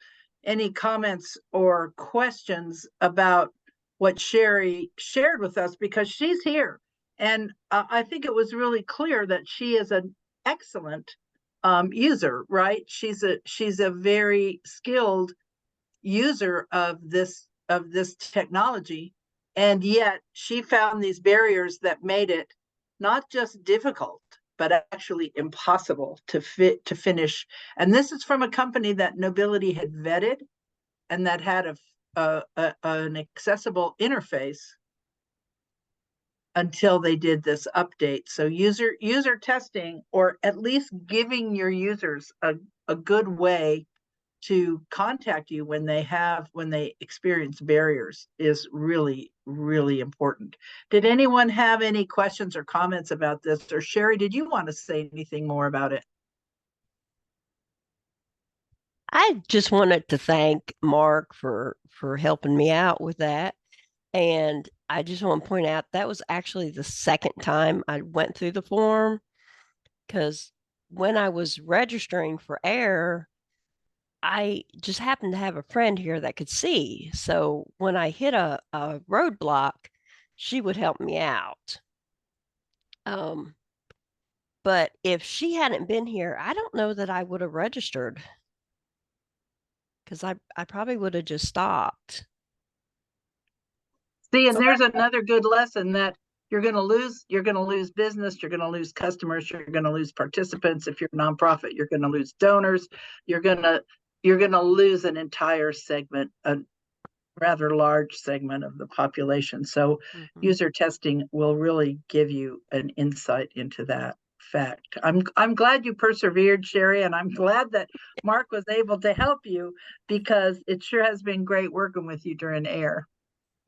any comments or questions about what Sherry shared with us, because she's here. And I think it was really clear that she is an excellent user, right? She's a very skilled user of this technology. And yet she found these barriers that made it not just difficult, but actually impossible to finish. And this is from a company that Knowbility had vetted and that had an accessible interface until they did this update. So user testing, or at least giving your users a good way to contact you when they experience barriers, is really, really important. Did anyone have any questions or comments about this? Or Sherry, did you want to say anything more about it? I just wanted to thank Mark for helping me out with that. And I just want to point out that was actually the second time I went through the form, because when I was registering for AIR, I just happened to have a friend here that could see. So when I hit a roadblock, she would help me out. But if she hadn't been here, I don't know that I would have registered, because I probably would have just stopped. See, and there's another good lesson, that you're going to lose business, you're going to lose customers, you're going to lose participants. If you're a nonprofit, you're going to lose donors, you're going to lose an entire segment, a rather large segment of the population. So user testing will really give you an insight into that fact. I'm glad you persevered, Sherry, and I'm glad that Mark was able to help you, because it sure has been great working with you during AIR.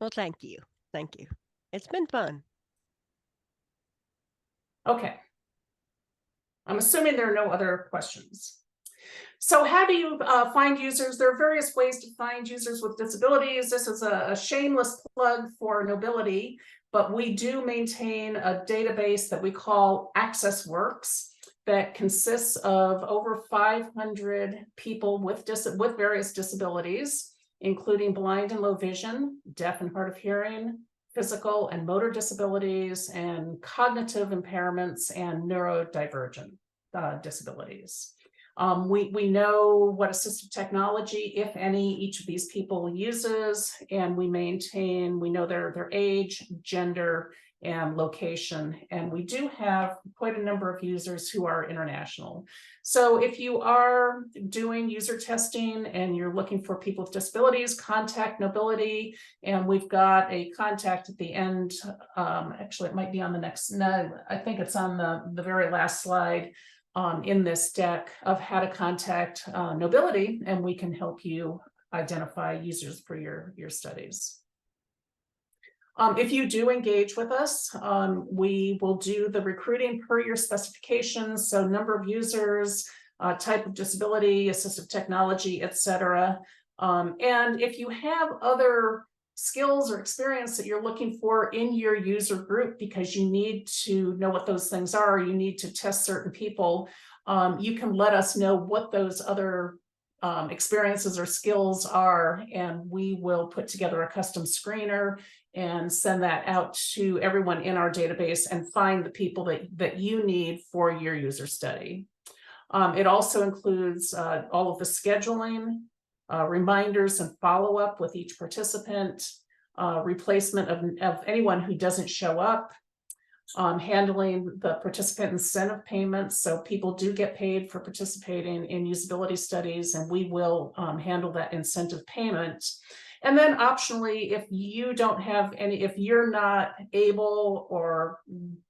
Well, thank you. Thank you. It's been fun. Okay. I'm assuming there are no other questions. So how do you find users? There are various ways to find users with disabilities. This is a shameless plug for Knowbility, but we do maintain a database that we call AccessWorks that consists of over 500 people with various disabilities, including blind and low vision, deaf and hard of hearing, physical and motor disabilities, and cognitive impairments, and neurodivergent disabilities. We know what assistive technology, if any, each of these people uses, and we know their age, gender, and location. And we do have quite a number of users who are international. So if you are doing user testing and you're looking for people with disabilities, contact Knowbility, and we've got a contact at the end. Actually, it might be on the next, no, I think it's on the very last slide in this deck of how to contact Knowbility, and we can help you identify users for your studies. If you do engage with us, we will do the recruiting per your specifications, so number of users, type of disability, assistive technology, etc. And if you have other skills or experience that you're looking for in your user group because you need to know what those things are, you need to test certain people, you can let us know what those other experiences or skills are, and we will put together a custom screener and send that out to everyone in our database and find the people that you need for your user study. It also includes all of the scheduling, reminders and follow-up with each participant, replacement of anyone who doesn't show up, handling the participant incentive payments. So people do get paid for participating in usability studies, and we will handle that incentive payment. And then optionally, if you don't have any, if you're not able or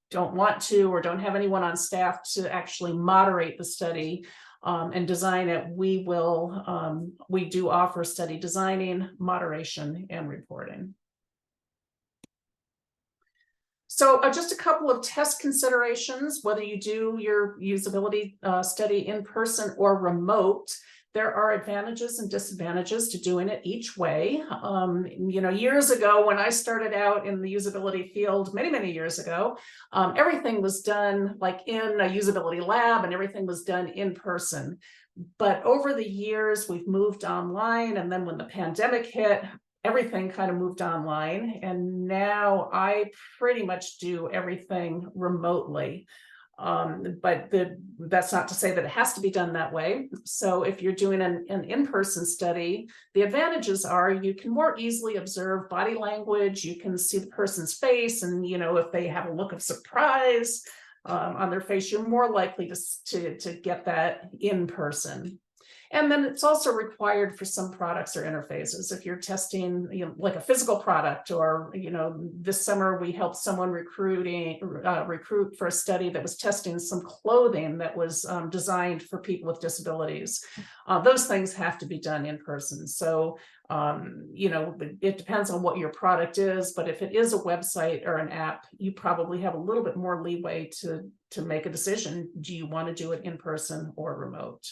don't want to or don't have anyone on staff to actually moderate the study and design it, we do offer study designing, moderation, and reporting. So just a couple of test considerations, whether you do your usability study in person or remote. There are advantages and disadvantages to doing it each way. Years ago, when I started out in the usability field, many years ago, everything was done like in a usability lab, and everything was done in person. But over the years, we've moved online, and then when the pandemic hit, everything kind of moved online, and now I pretty much do everything remotely. But that's not to say that it has to be done that way. So if you're doing an in-person study, the advantages are you can more easily observe body language, you can see the person's face, and if they have a look of surprise on their face, you're more likely to get that in person. And then it's also required for some products or interfaces. If you're testing, like a physical product, or this summer we helped someone recruit for a study that was testing some clothing that was designed for people with disabilities. Those things have to be done in person. So it depends on what your product is, but if it is a website or an app, you probably have a little bit more leeway to make a decision. Do you want to do it in person or remote?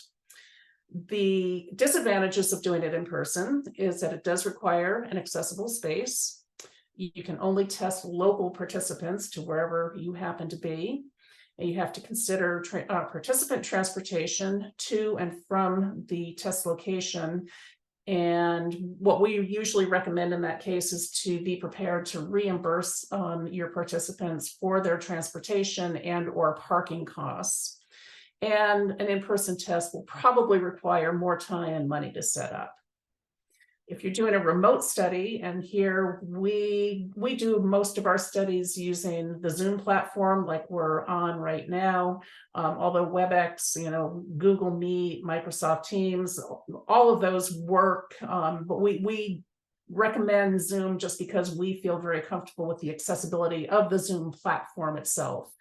The disadvantages of doing it in person is that it does require an accessible space. You can only test local participants to wherever you happen to be. And you have to consider participant transportation to and from the test location. And what we usually recommend in that case is to be prepared to reimburse your participants for their transportation and or parking costs. And an in-person test will probably require more time and money to set up. If you're doing a remote study, and here we do most of our studies using the Zoom platform like we're on right now, although WebEx, Google Meet, Microsoft Teams, all of those work, but we recommend Zoom just because we feel very comfortable with the accessibility of the Zoom platform itself.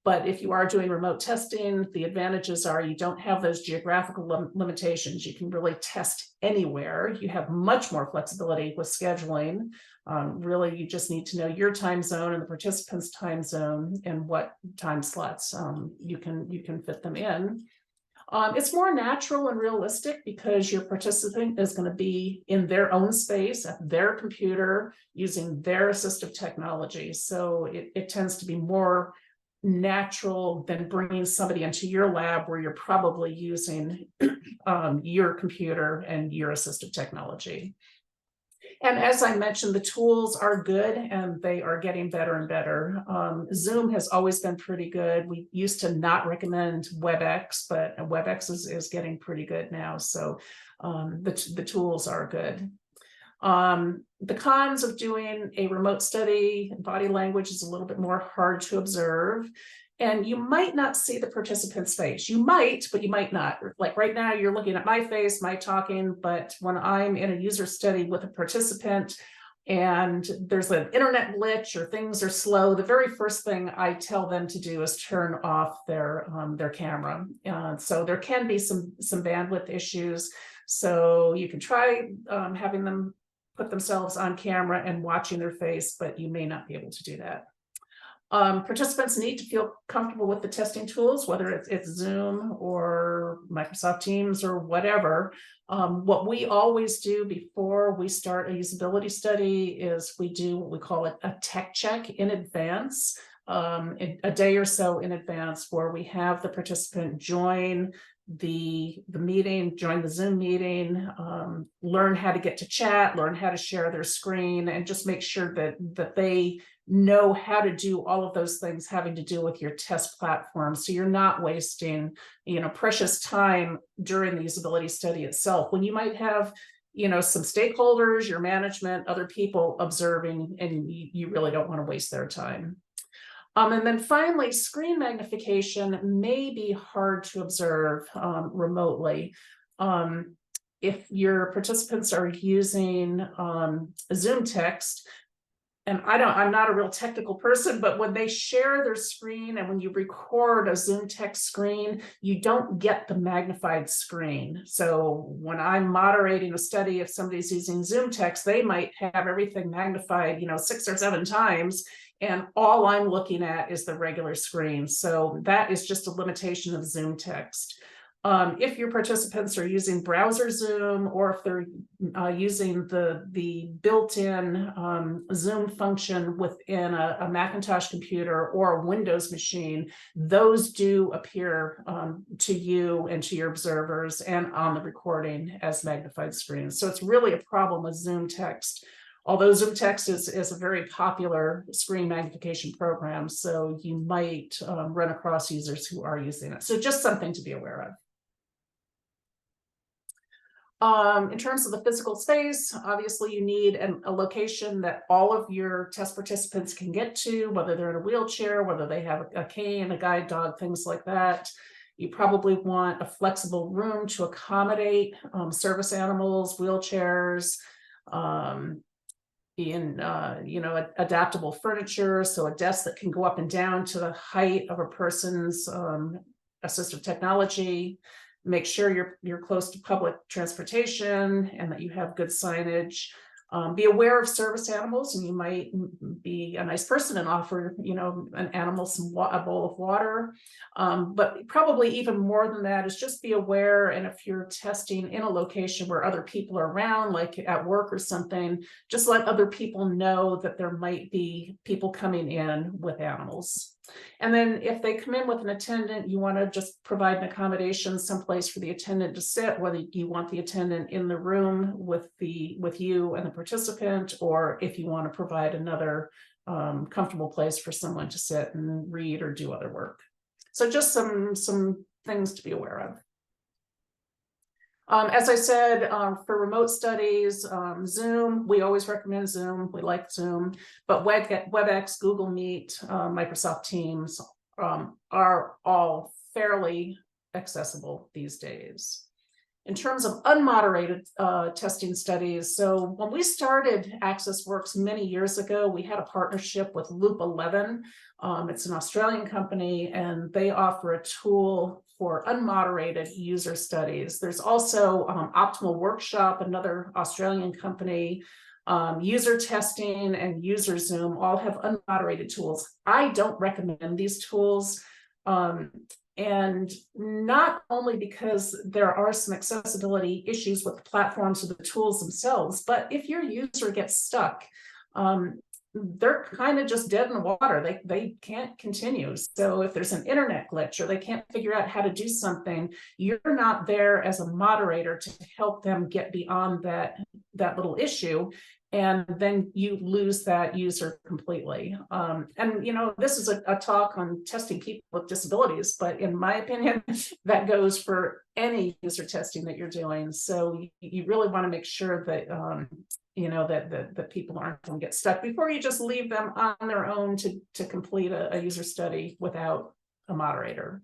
But if you are doing remote testing, the advantages are you don't have those geographical limitations. You can really test anywhere. You have much more flexibility with scheduling. Really, you just need to know your time zone and the participant's time zone and what time slots you can fit them in. It's more natural and realistic because your participant is going to be in their own space at their computer using their assistive technology. So it tends to be more natural than bringing somebody into your lab where you're probably using your computer and your assistive technology. And as I mentioned, the tools are good and they are getting better and better. Zoom has always been pretty good. We used to not recommend WebEx, but WebEx is getting pretty good now. So the tools are good. The cons of doing a remote study, body language is a little bit more hard to observe. And you might not see the participant's face. You might, but you might not. Like right now, you're looking at my face, my talking, but when I'm in a user study with a participant and there's an internet glitch or things are slow, the very first thing I tell them to do is turn off their camera. So there can be some bandwidth issues. So you can try having them put themselves on camera and watching their face, but you may not be able to do that. Participants need to feel comfortable with the testing tools, whether it's Zoom or Microsoft Teams or whatever. What we always do before we start a usability study is we do what we call it a tech check in advance, a day or so in advance, where we have the participant join the meeting, join the Zoom meeting, learn how to get to chat, learn how to share their screen, and just make sure that they know how to do all of those things having to do with your test platform. So you're not wasting, precious time during the usability study itself, when you might have, some stakeholders, your management, other people observing, and you really don't want to waste their time. And then finally, screen magnification may be hard to observe remotely. If your participants are using Zoom text, and I'm not a real technical person, but when they share their screen and when you record a Zoom text screen, you don't get the magnified screen. So when I'm moderating a study, if somebody's using Zoom text, they might have everything magnified, 6 or 7 times. And all I'm looking at is the regular screen. So that is just a limitation of Zoom text. If your participants are using browser Zoom, or if they're using the built-in Zoom function within a Macintosh computer or a Windows machine, those do appear to you and to your observers and on the recording as magnified screens. So it's really a problem with Zoom text. Although Zoom text is a very popular screen magnification program, so you might run across users who are using it. So just something to be aware of. In terms of the physical space, obviously you need a location that all of your test participants can get to, whether they're in a wheelchair, whether they have a cane, a guide dog, things like that. You probably want a flexible room to accommodate service animals, wheelchairs, adaptable furniture, so a desk that can go up and down to the height of a person's assistive technology. Make sure you're close to public transportation and that you have good signage. Be aware of service animals, and you might be a nice person and offer, an animal a bowl of water. But probably even more than that is just be aware, and if you're testing in a location where other people are around, like at work or something, just let other people know that there might be people coming in with animals. And then if they come in with an attendant, you want to just provide an accommodation, someplace for the attendant to sit, whether you want the attendant in the room with you and the participant, or if you want to provide another comfortable place for someone to sit and read or do other work. So just some things to be aware of. As I said, for remote studies, Zoom, we always recommend Zoom. We like Zoom, but WebEx, Google Meet, Microsoft Teams are all fairly accessible these days. In terms of unmoderated testing studies, so when we started AccessWorks many years ago, we had a partnership with Loop 11. It's an Australian company, and they offer a tool for unmoderated user studies. There's also Optimal Workshop, another Australian company. User testing and user Zoom all have unmoderated tools. I don't recommend these tools. And not only because there are some accessibility issues with the platforms or the tools themselves, but if your user gets stuck, they're kind of just dead in the water. They can't continue. So if there's an internet glitch or they can't figure out how to do something, you're not there as a moderator to help them get beyond that little issue, and then you lose that user completely. And this is a talk on testing people with disabilities, but in my opinion, that goes for any user testing that you're doing. So you really want to make sure that that people aren't going to get stuck before you just leave them on their own to complete a user study without a moderator.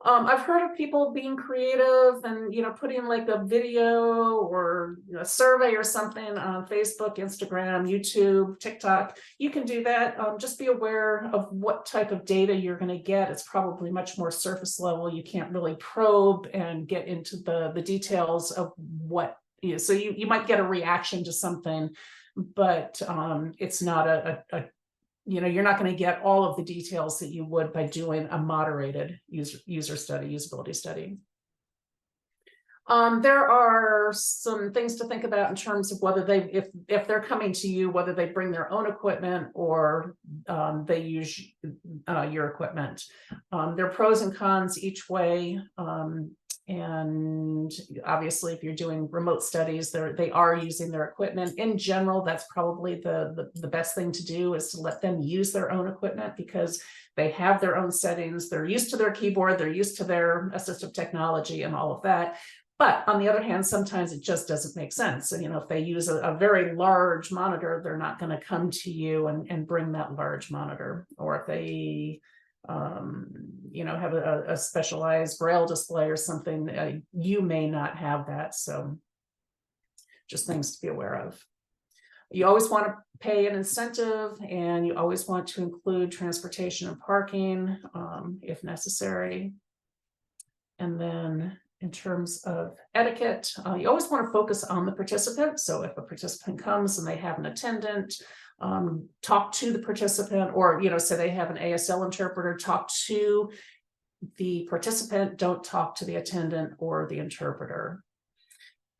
I've heard of people being creative and putting like a video or a survey or something on Facebook, Instagram, YouTube, TikTok. You can do that. Just be aware of what type of data you're going to get. It's probably much more surface level. You can't really probe and get into the details of what is. So you might get a reaction to something, but it's not you're not going to get all of the details that you would by doing a moderated user study, usability study. There are some things to think about in terms of whether if they're coming to you, whether they bring their own equipment or they use your equipment. There are pros and cons each way. And obviously, if you're doing remote studies, they are using their equipment. In general, that's probably the best thing to do, is to let them use their own equipment, because they have their own settings. They're used to their keyboard. They're used to their assistive technology and all of that. But on the other hand, sometimes it just doesn't make sense. So, if they use a very large monitor, they're not going to come to you and bring that large monitor. Or if they have a specialized Braille display or something, you may not have that. So just things to be aware of. You always want to pay an incentive, and you always want to include transportation and parking if necessary. And then in terms of etiquette, you always want to focus on the participant. So if a participant comes and they have an attendant, talk to the participant, or say they have an ASL interpreter, talk to the participant, don't talk to the attendant or the interpreter.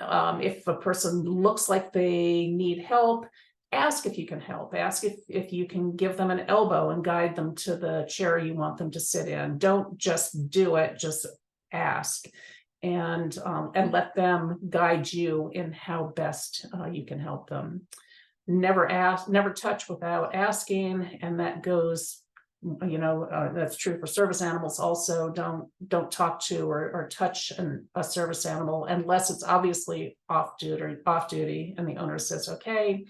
If a person looks like they need help, ask if you can help. Ask if you can give them an elbow and guide them to the chair you want them to sit in. Don't just do it, just ask. And let them guide you in how best you can help them. Never touch without asking, and that goes, that's true for service animals also. Don't talk to or touch a service animal unless it's obviously off duty and the owner says okay.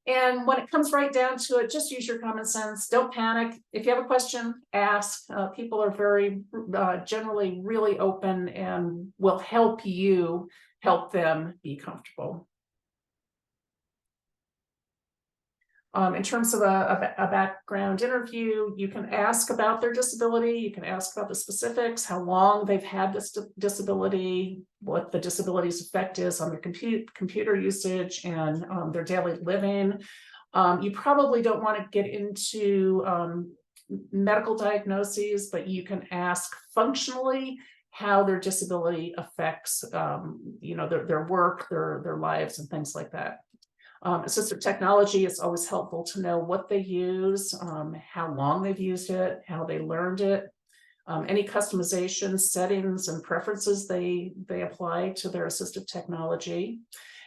And when it comes right down to it, just use your common sense. Don't panic. If you have a question, ask. People are very generally really open and will help you help them be comfortable. In terms of a background interview, you can ask about their disability. You can ask about the specifics, how long they've had this disability, what the disability's effect is on their computer usage and their daily living. You probably don't want to get into medical diagnoses, but you can ask functionally how their disability affects their work, their lives, and things like that. Assistive technology, it's always helpful to know what they use, how long they've used it, how they learned it, any customization, settings, and preferences they apply to their assistive technology.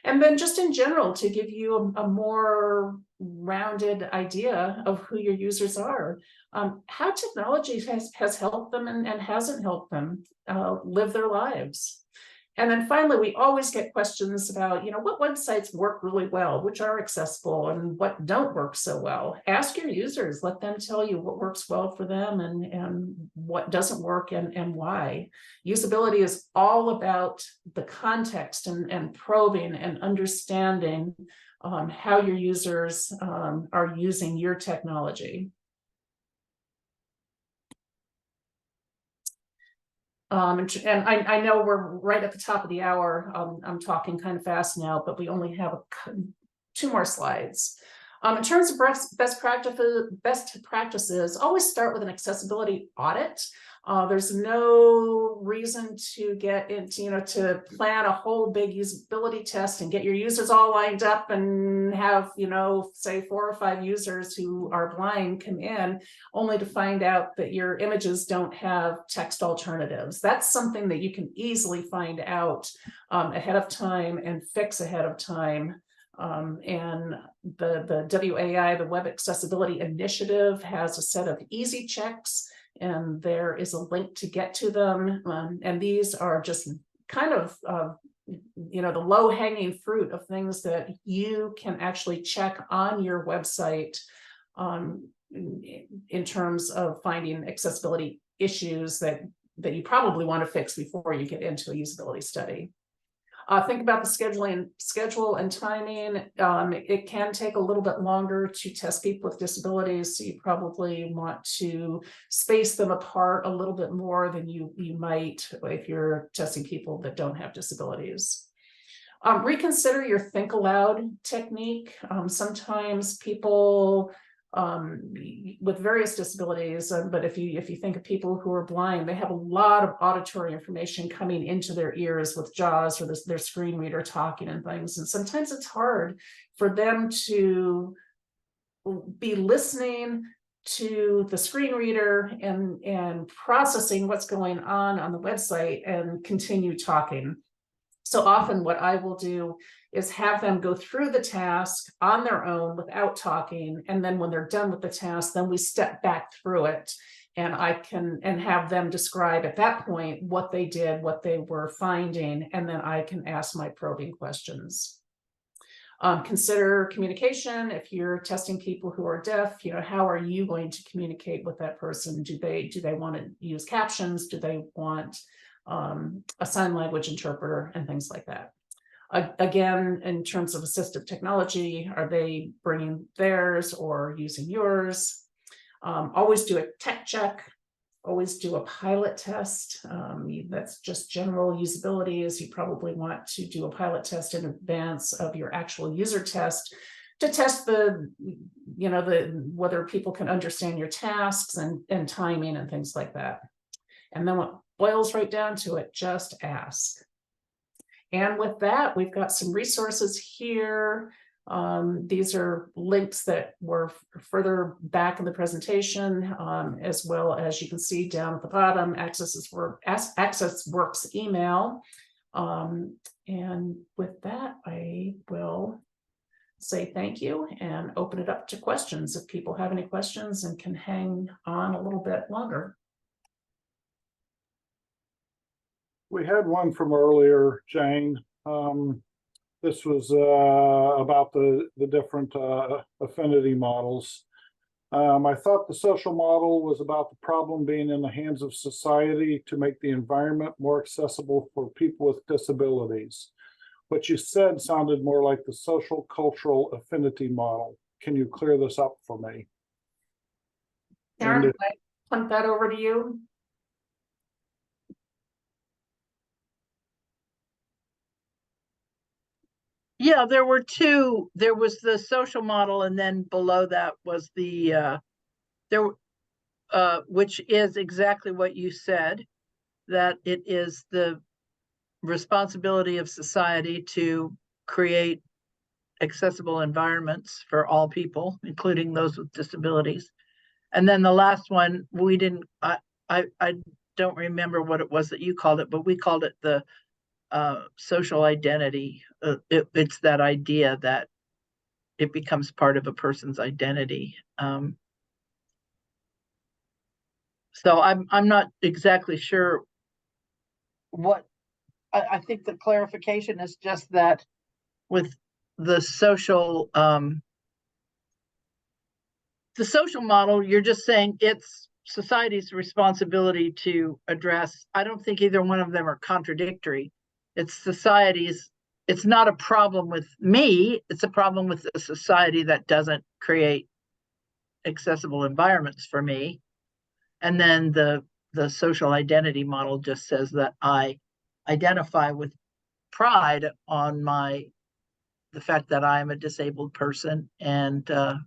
And then just in general, to give you a more rounded idea of who your users are, how technology has helped them and hasn't helped them live their lives. And then finally, we always get questions about, what websites work really well, which are accessible, and what don't work so well. Ask your users, let them tell you what works well for them and what doesn't work and why. Usability is all about the context and probing and understanding how your users are using your technology. And I know we're right at the top of the hour. I'm talking kind of fast now, but we only have 2 more slides. In terms of best practices, always start with an accessibility audit. There's no reason to get into, to plan a whole big usability test and get your users all lined up and have, say 4 or 5 users who are blind come in, only to find out that your images don't have text alternatives. That's something that you can easily find out ahead of time and fix ahead of time. And the WAI, the Web Accessibility Initiative, has a set of easy checks, and there is a link to get to them. And these are just kind of, the low-hanging fruit of things that you can actually check on your website in terms of finding accessibility issues that you probably want to fix before you get into a usability study. Think about the schedule and timing. It can take a little bit longer to test people with disabilities, so you probably want to space them apart a little bit more than you might if you're testing people that don't have disabilities. Reconsider your think aloud technique. Sometimes people with various disabilities, but if you think of people who are blind, they have a lot of auditory information coming into their ears with JAWS or their screen reader talking and things, and sometimes it's hard for them to be listening to the screen reader and processing what's going on the website and continue talking. So often what I will do is have them go through the task on their own without talking. And then when they're done with the task, then we step back through it, and have them describe at that point what they did, what they were finding, and then I can ask my probing questions. Consider communication. If you're testing people who are deaf, how are you going to communicate with that person? Do they want to use captions? Do they want a sign language interpreter and things like that? Again, in terms of assistive technology, are they bringing theirs or using yours? Always do a tech check. Always do a pilot test. That's just general usability, as you probably want to do a pilot test in advance of your actual user test to test whether people can understand your tasks and timing and things like that. And then what boils right down to it, just ask. And with that, we've got some resources here. These are links that were further back in the presentation, as well as you can see down at the bottom, AccessWorks email. And with that, I will say thank you and open it up to questions if people have any questions and can hang on a little bit longer. We had one from earlier, Jane. This was about the different affinity models. I thought the social model was about the problem being in the hands of society to make the environment more accessible for people with disabilities. What you said sounded more like the social cultural affinity model. Can you clear this up for me? Sharron, can I punt that over to you? Yeah, there were two. There was the social model, and then below that was the which is exactly what you said, that it is the responsibility of society to create accessible environments for all people, including those with disabilities. And then the last one, we didn't. I don't remember what it was that you called it, but we called it the social identity. It's that idea that it becomes part of a person's identity. So I'm not exactly sure what. I think the clarification is just that with the social model, you're just saying it's society's responsibility to address. I don't think either one of them are contradictory. It's society's. It's not a problem with me. It's a problem with the society that doesn't create accessible environments for me. And then the social identity model just says that I identify with pride on my the fact that I am a disabled person, and that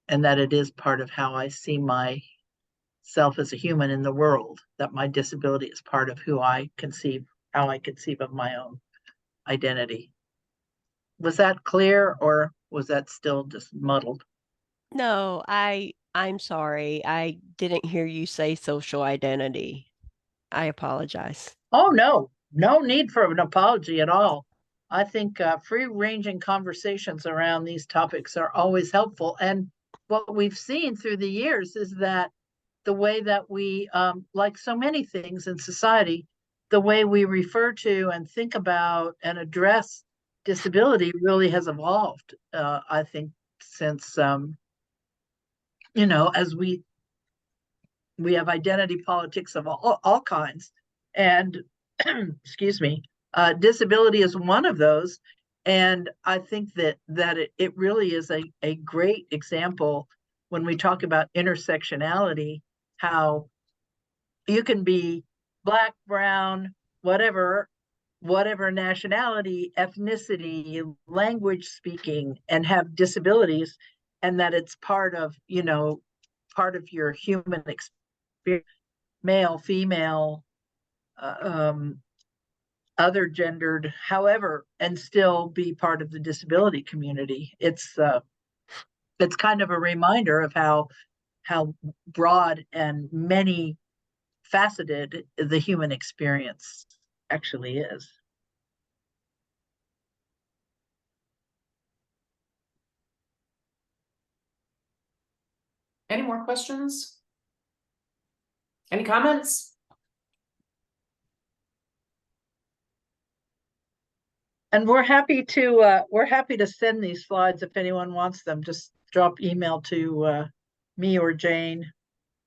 it is part of how I see myself as a human in the world, that my disability is part of how I conceive of my own identity. Was that clear, or was that still just muddled? No, I'm sorry. I didn't hear you say social identity. I apologize. Oh, no need for an apology at all. I think free-ranging conversations around these topics are always helpful. And what we've seen through the years is that the way that we, like so many things in society, the way we refer to and think about and address disability really has evolved, I think, since, as we have identity politics of all kinds. And excuse me, disability is one of those. And I think that it really is a great example when we talk about intersectionality, how you can be Black, brown, whatever nationality, ethnicity, language speaking, and have disabilities, and that it's part of your human experience, male, female, other gendered, however, and still be part of the disability community. It's kind of a reminder of how broad and many faceted the human experience actually is. Any more questions? Any comments? And we're happy to send these slides if anyone wants them. Just drop email to me or Jane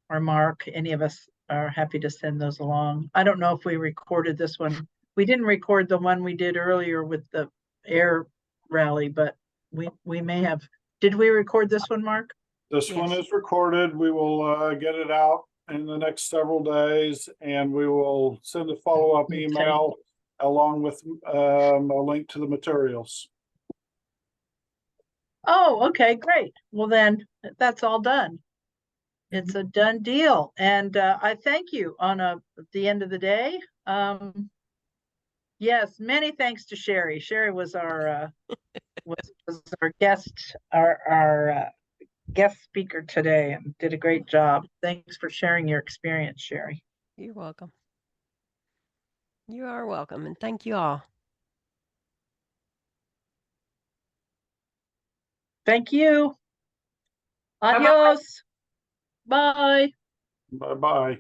or Mark. Any of us are happy to send those along. I don't know if we recorded this one. We didn't record the one we did earlier with the air rally, but we may have. Did we record this one, Mark? This one is recorded. We will get it out in the next several days, and we will send a follow-up email along with a link to the materials. Oh, okay, great. Well, then that's all done. It's a done deal. And I thank you at the end of the day. Yes, many thanks to Sherry. Sherry was our was our guest speaker today and did a great job. Thanks for sharing your experience, Sherry. You're welcome. You are welcome, and thank you all. Thank you. Adios. Bye. Bye-bye.